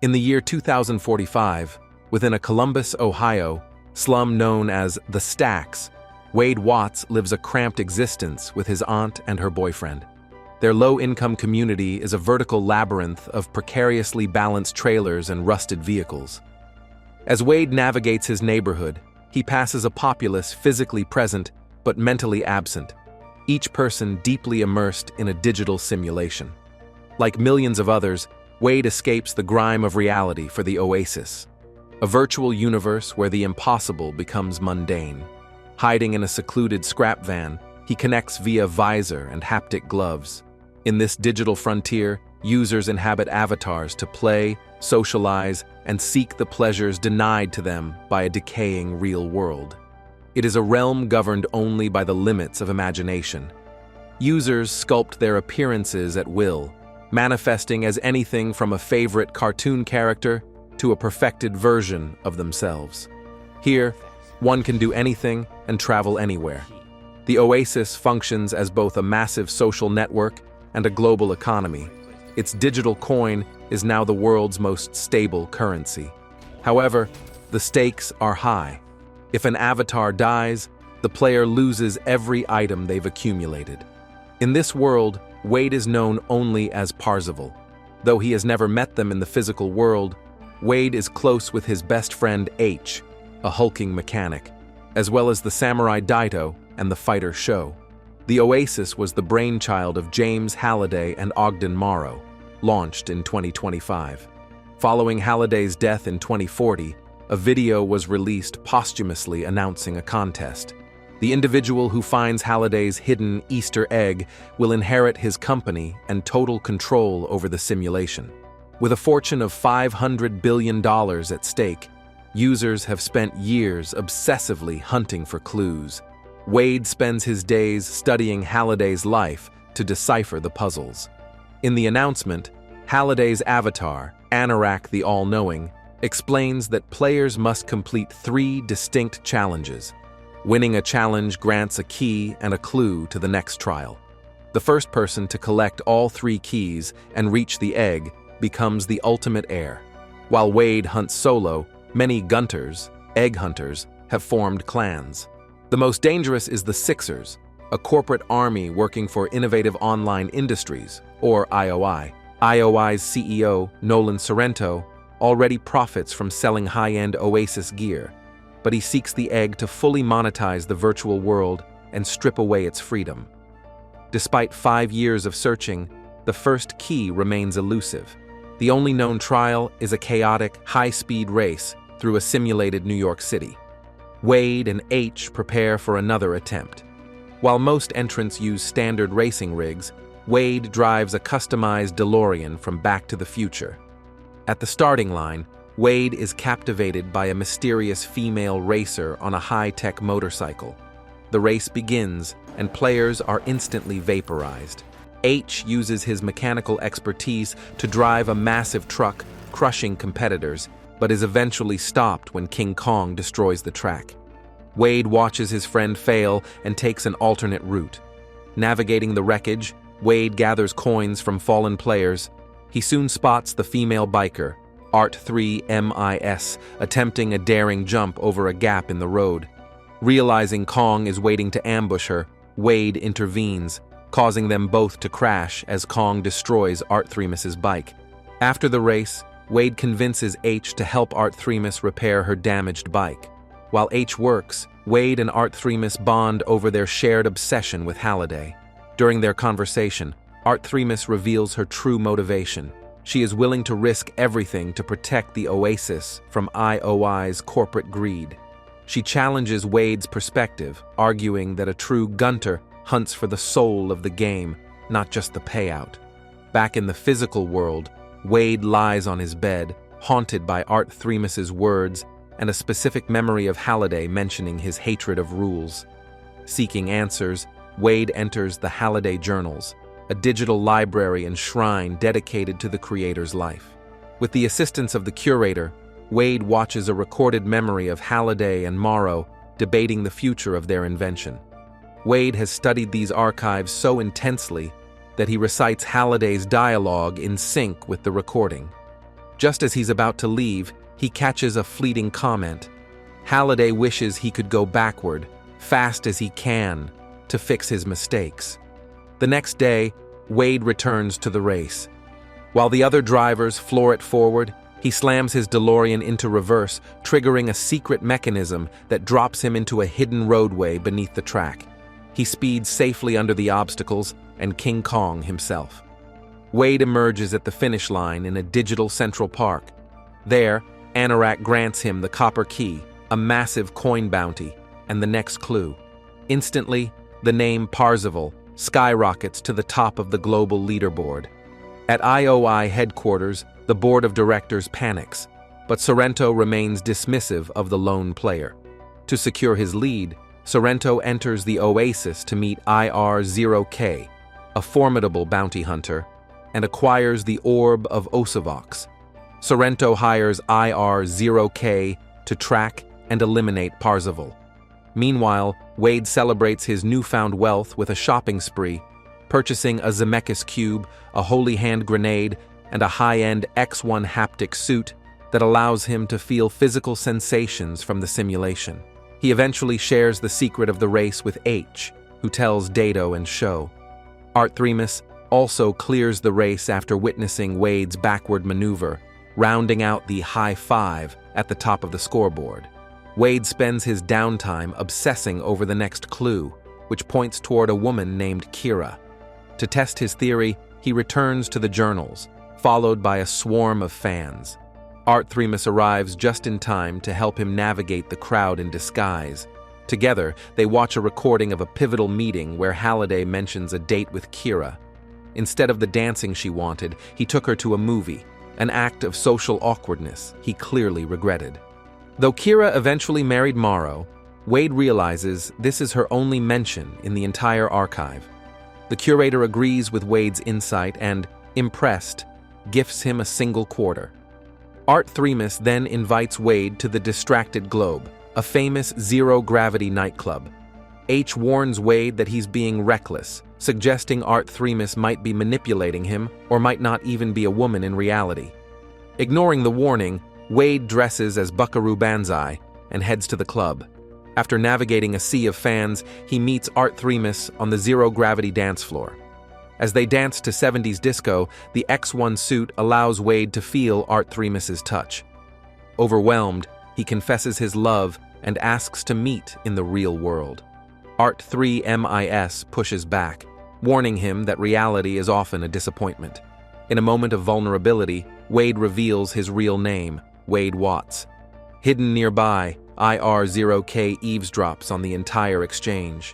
In the year 2045, within a Columbus, Ohio, slum known as the Stacks, Wade Watts lives a cramped existence with his aunt and her boyfriend. Their low-income community is a vertical labyrinth of precariously balanced trailers and rusted vehicles. As Wade navigates his neighborhood, he passes a populace physically present but mentally absent, each person deeply immersed in a digital simulation. Like millions of others, Wade escapes the grime of reality for the Oasis, a virtual universe where the impossible becomes mundane. Hiding in a secluded scrap van, he connects via visor and haptic gloves. In this digital frontier, users inhabit avatars to play, socialize, and seek the pleasures denied to them by a decaying real world. It is a realm governed only by the limits of imagination. Users sculpt their appearances at will, manifesting as anything from a favorite cartoon character to a perfected version of themselves. Here, one can do anything and travel anywhere. The Oasis functions as both a massive social network and a global economy. Its digital coin is now the world's most stable currency. However, the stakes are high. If an avatar dies, the player loses every item they've accumulated. In this world, Wade is known only as Parzival. Though he has never met them in the physical world, Wade is close with his best friend H, a hulking mechanic, as well as the samurai Daito and the fighter Sho. The Oasis was the brainchild of James Halliday and Ogden Morrow, launched in 2025. Following Halliday's death in 2040, a video was released posthumously announcing a contest. The individual who finds Halliday's hidden Easter egg will inherit his company and total control over the simulation. With a fortune of $500 billion at stake, users have spent years obsessively hunting for clues. Wade spends his days studying Halliday's life to decipher the puzzles. In the announcement, Halliday's avatar, Anorak the All-Knowing, explains that players must complete 3 distinct challenges. Winning a challenge grants a key and a clue to the next trial. The first person to collect all 3 keys and reach the egg becomes the ultimate heir. While Wade hunts solo, many Gunters, egg hunters, have formed clans. The most dangerous is the Sixers, a corporate army working for Innovative Online Industries, or IOI. IOI's CEO, Nolan Sorrento, already profits from selling high-end Oasis gear, but he seeks the egg to fully monetize the virtual world and strip away its freedom. Despite 5 years of searching, the first key remains elusive. The only known trial is a chaotic, high-speed race through a simulated New York City. Wade and H prepare for another attempt. While most entrants use standard racing rigs, Wade drives a customized DeLorean from Back to the Future. At the starting line, Wade is captivated by a mysterious female racer on a high-tech motorcycle. The race begins, and players are instantly vaporized. H uses his mechanical expertise to drive a massive truck, crushing competitors, but is eventually stopped when King Kong destroys the track. Wade watches his friend fail and takes an alternate route. Navigating the wreckage, Wade gathers coins from fallen players. He soon spots the female biker, Art3MIS, attempting a daring jump over a gap in the road. Realizing Kong is waiting to ambush her, Wade intervenes, causing them both to crash as Kong destroys Art3mis's bike. After the race, Wade convinces H to help Art3mis repair her damaged bike. While H works, Wade and Art3mis bond over their shared obsession with Halliday. During their conversation, Art3mis reveals her true motivation. She is willing to risk everything to protect the Oasis from IOI's corporate greed. She challenges Wade's perspective, arguing that a true Gunter hunts for the soul of the game, not just the payout. Back in the physical world, Wade lies on his bed, haunted by Art3mis's words and a specific memory of Halliday mentioning his hatred of rules. Seeking answers, Wade enters the Halliday Journals, a digital library and shrine dedicated to the creator's life. With the assistance of the curator, Wade watches a recorded memory of Halliday and Morrow debating the future of their invention. Wade has studied these archives so intensely that he recites Halliday's dialogue in sync with the recording. Just as he's about to leave, he catches a fleeting comment. Halliday wishes he could go backward, fast as he can, to fix his mistakes. The next day, Wade returns to the race. While the other drivers floor it forward, he slams his DeLorean into reverse, triggering a secret mechanism that drops him into a hidden roadway beneath the track. He speeds safely under the obstacles and King Kong himself. Wade emerges at the finish line in a digital Central Park. There, Anorak grants him the Copper Key, a massive coin bounty, and the next clue. Instantly, the name Parzival skyrockets to the top of the global leaderboard. At IOI headquarters, the board of directors panics, but Sorrento remains dismissive of the lone player. To secure his lead, Sorrento enters the Oasis to meet IR-0K, a formidable bounty hunter, and acquires the Orb of Osavox. Sorrento hires IR-0K to track and eliminate Parzival. Meanwhile, Wade celebrates his newfound wealth with a shopping spree, purchasing a Zemeckis cube, a holy hand grenade, and a high-end X1 haptic suit that allows him to feel physical sensations from the simulation. He eventually shares the secret of the race with H, who tells Dato and Sho. Art Thremus also clears the race after witnessing Wade's backward maneuver, rounding out the high five at the top of the scoreboard. Wade spends his downtime obsessing over the next clue, which points toward a woman named Kira. To test his theory, he returns to the journals, followed by a swarm of fans. Art Thremus arrives just in time to help him navigate the crowd in disguise. Together, they watch a recording of a pivotal meeting where Halliday mentions a date with Kira. Instead of the dancing she wanted, he took her to a movie, an act of social awkwardness he clearly regretted. Though Kira eventually married Morrow, Wade realizes this is her only mention in the entire archive. The curator agrees with Wade's insight and, impressed, gifts him a single quarter. Art Thremus then invites Wade to the Distracted Globe, a famous zero-gravity nightclub. H warns Wade that he's being reckless, suggesting Art Thremus might be manipulating him or might not even be a woman in reality. Ignoring the warning, Wade dresses as Buckaroo Banzai and heads to the club. After navigating a sea of fans, he meets Art Thremus on the zero-gravity dance floor. As they dance to 70s disco, the X1 suit allows Wade to feel Art Thremus's touch. Overwhelmed, he confesses his love and asks to meet in the real world. Art 3MIS pushes back, warning him that reality is often a disappointment. In a moment of vulnerability, Wade reveals his real name, Wade Watts. Hidden nearby, IR-0K eavesdrops on the entire exchange.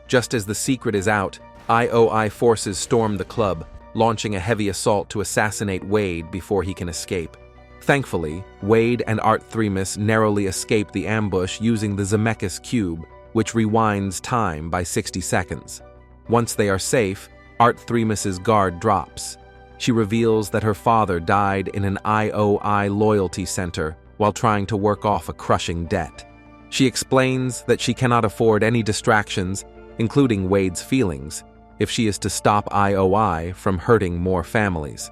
Just as the secret is out, IOI forces storm the club, launching a heavy assault to assassinate Wade before he can escape. Thankfully, Wade and Art Thremus narrowly escape the ambush using the Zemeckis cube, which rewinds time by 60 seconds. Once they are safe, Art Thremus's guard drops. She reveals that her father died in an IOI loyalty center while trying to work off a crushing debt. She explains that she cannot afford any distractions, including Wade's feelings, if she is to stop IOI from hurting more families.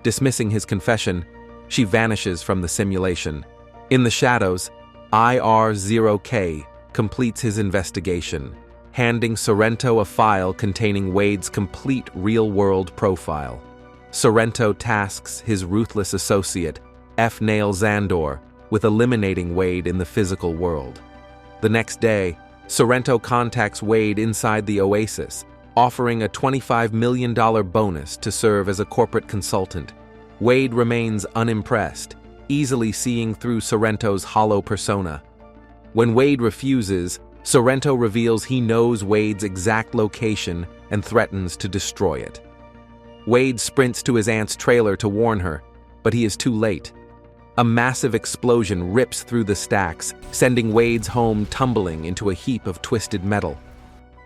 Dismissing his confession, she vanishes from the simulation. In the shadows, IR-0K completes his investigation, handing Sorrento a file containing Wade's complete real-world profile. Sorrento tasks his ruthless associate, F. Nail Zandor, with eliminating Wade in the physical world. The next day, Sorrento contacts Wade inside the Oasis, offering a $25 million bonus to serve as a corporate consultant. Wade remains unimpressed, easily seeing through Sorrento's hollow persona. When Wade refuses, Sorrento reveals he knows Wade's exact location and threatens to destroy it. Wade sprints to his aunt's trailer to warn her, but he is too late. A massive explosion rips through the stacks, sending Wade's home tumbling into a heap of twisted metal.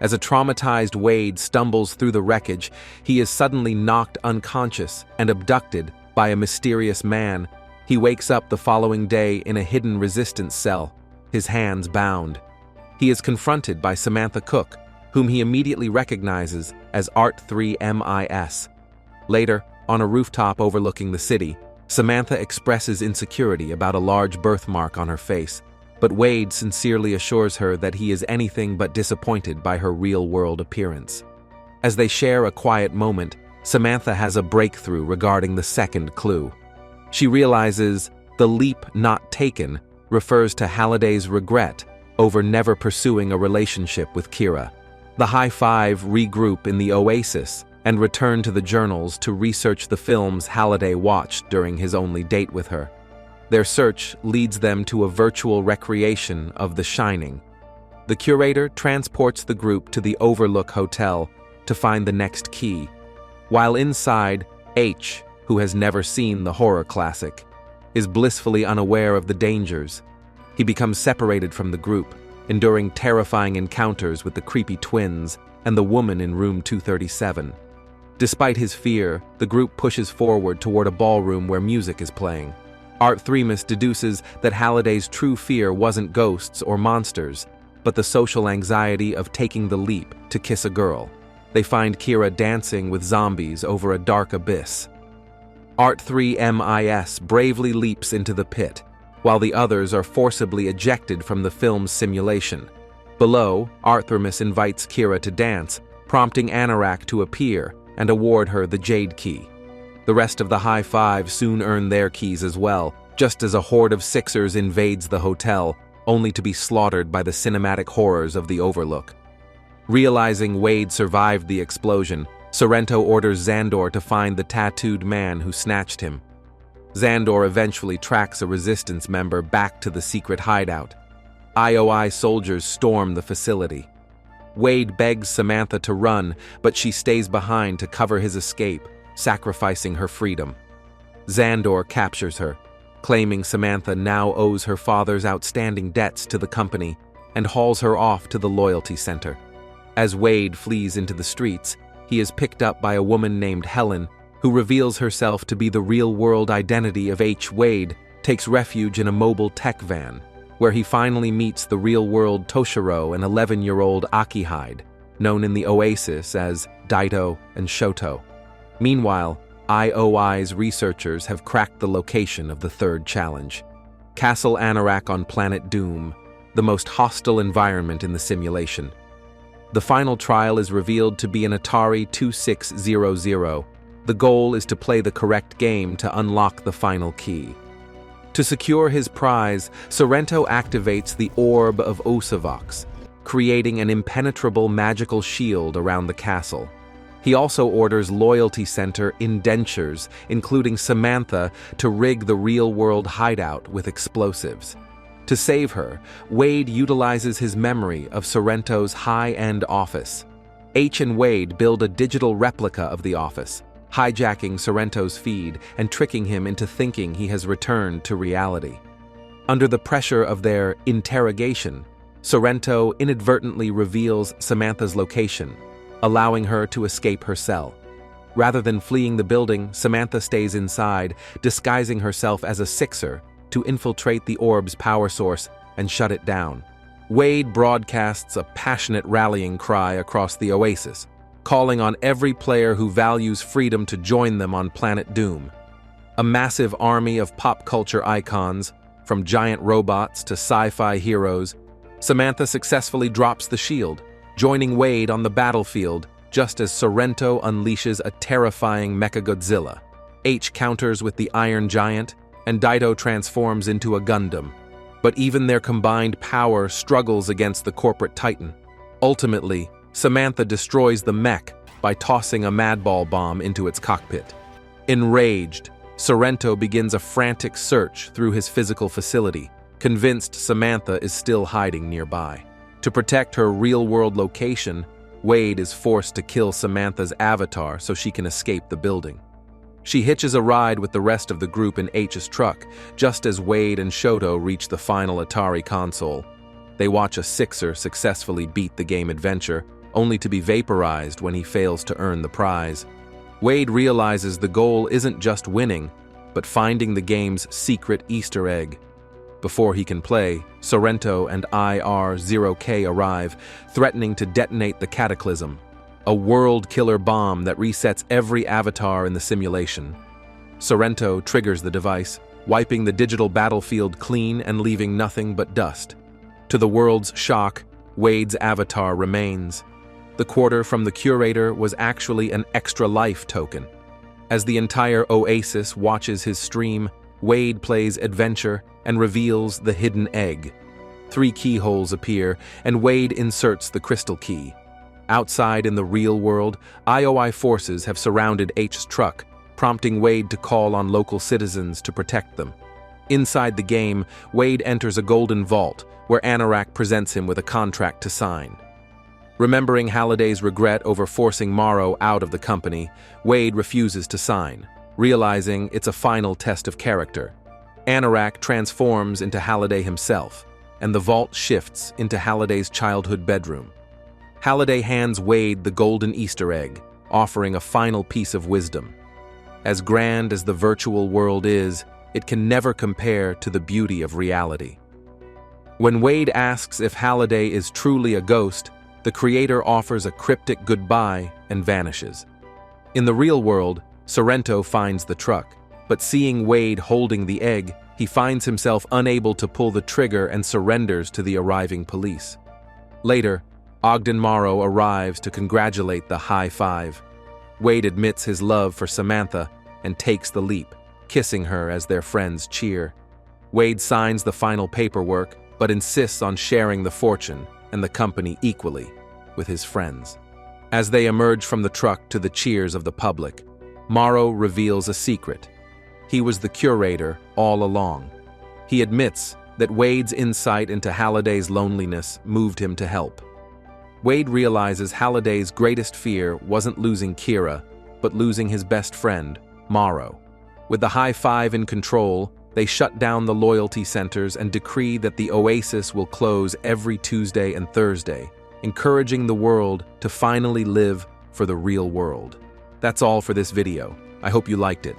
As a traumatized Wade stumbles through the wreckage, he is suddenly knocked unconscious and abducted by a mysterious man. He wakes up the following day in a hidden resistance cell, his hands bound. He is confronted by Samantha Cook, whom he immediately recognizes as Art 3MIS. Later, on a rooftop overlooking the city, Samantha expresses insecurity about a large birthmark on her face, but Wade sincerely assures her that he is anything but disappointed by her real-world appearance. As they share a quiet moment, Samantha has a breakthrough regarding the second clue. She realizes the leap not taken refers to Halliday's regret over never pursuing a relationship with Kira. The High Five regroup in the Oasis and return to the journals to research the films Halliday watched during his only date with her. Their search leads them to a virtual recreation of The Shining. The curator transports the group to the Overlook Hotel to find the next key. While inside, H, who has never seen the horror classic, is blissfully unaware of the dangers. He becomes separated from the group, enduring terrifying encounters with the creepy twins and the woman in room 237. Despite his fear, the group pushes forward toward a ballroom where music is playing. Art Thremus deduces that Halliday's true fear wasn't ghosts or monsters, but the social anxiety of taking the leap to kiss a girl. They find Kira dancing with zombies over a dark abyss. Art 3MIS bravely leaps into the pit, while the others are forcibly ejected from the film's simulation. Below, Art Thremus invites Kira to dance, prompting Anorak to appear and award her the Jade Key. The rest of the High Five soon earn their keys as well, just as a horde of Sixers invades the hotel, only to be slaughtered by the cinematic horrors of the Overlook. Realizing Wade survived the explosion, Sorrento orders Xandor to find the tattooed man who snatched him. Xandor eventually tracks a resistance member back to the secret hideout. IOI soldiers storm the facility. Wade begs Samantha to run, but she stays behind to cover his escape, sacrificing her freedom. Xandor captures her, claiming Samantha now owes her father's outstanding debts to the company, and hauls her off to the loyalty center. As Wade flees into the streets, he is picked up by a woman named Helen, who reveals herself to be the real-world identity of H. Wade, takes refuge in a mobile tech van, where he finally meets the real-world Toshiro and 11-year-old Akihide, known in the Oasis as Daito and Shoto. Meanwhile, IOI's researchers have cracked the location of the third challenge. Castle Anorak on Planet Doom, the most hostile environment in the simulation. The final trial is revealed to be an Atari 2600. The goal is to play the correct game to unlock the final key. To secure his prize, Sorrento activates the Orb of Osavox, creating an impenetrable magical shield around the castle. He also orders Loyalty Center indentures, including Samantha, to rig the real-world hideout with explosives. To save her, Wade utilizes his memory of Sorrento's high-end office. H and Wade build a digital replica of the office, hijacking Sorrento's feed and tricking him into thinking he has returned to reality. Under the pressure of their interrogation, Sorrento inadvertently reveals Samantha's location, allowing her to escape her cell. Rather than fleeing the building, Samantha stays inside, disguising herself as a Sixer to infiltrate the orb's power source and shut it down. Wade broadcasts a passionate rallying cry across the Oasis, calling on every player who values freedom to join them on Planet Doom. A massive army of pop culture icons, from giant robots to sci-fi heroes, Samantha successfully drops the shield, joining Wade on the battlefield just as Sorrento unleashes a terrifying Mechagodzilla. H counters with the Iron Giant, and Daito transforms into a Gundam. But even their combined power struggles against the corporate titan. Ultimately, Samantha destroys the mech by tossing a Madball bomb into its cockpit. Enraged, Sorrento begins a frantic search through his physical facility, convinced Samantha is still hiding nearby. To protect her real-world location, Wade is forced to kill Samantha's avatar so she can escape the building. She hitches a ride with the rest of the group in H's truck, just as Wade and Shoto reach the final Atari console. They watch a Sixer successfully beat the game adventure, only to be vaporized when he fails to earn the prize. Wade realizes the goal isn't just winning, but finding the game's secret Easter egg. Before he can play, Sorrento and IR-0K arrive, threatening to detonate the Cataclysm, a world-killer bomb that resets every avatar in the simulation. Sorrento triggers the device, wiping the digital battlefield clean and leaving nothing but dust. To the world's shock, Wade's avatar remains. The quarter from the curator was actually an extra life token. As the entire Oasis watches his stream, Wade plays adventure and reveals the hidden egg. 3 keyholes appear, and Wade inserts the crystal key. Outside in the real world, IOI forces have surrounded H's truck, prompting Wade to call on local citizens to protect them. Inside the game, Wade enters a golden vault, where Anorak presents him with a contract to sign. Remembering Halliday's regret over forcing Morrow out of the company, Wade refuses to sign, realizing it's a final test of character. Anorak transforms into Halliday himself, and the vault shifts into Halliday's childhood bedroom. Halliday hands Wade the golden Easter egg, offering a final piece of wisdom. As grand as the virtual world is, it can never compare to the beauty of reality. When Wade asks if Halliday is truly a ghost, the creator offers a cryptic goodbye and vanishes. In the real world, Sorrento finds the truck, but seeing Wade holding the egg, he finds himself unable to pull the trigger and surrenders to the arriving police. Later, Ogden Morrow arrives to congratulate the High Five. Wade admits his love for Samantha and takes the leap, kissing her as their friends cheer. Wade signs the final paperwork, but insists on sharing the fortune and the company equally with his friends. As they emerge from the truck to the cheers of the public, Morrow reveals a secret. He was the curator all along. He admits that Wade's insight into Halliday's loneliness moved him to help. Wade realizes Halliday's greatest fear wasn't losing Kira, but losing his best friend, Morrow. With the High Five in control, they shut down the loyalty centers and decree that the Oasis will close every Tuesday and Thursday, encouraging the world to finally live for the real world. That's all for this video. I hope you liked it.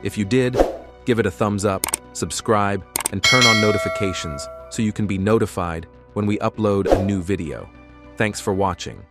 If you did, give it a thumbs up, subscribe, and turn on notifications so you can be notified when we upload a new video. Thanks for watching.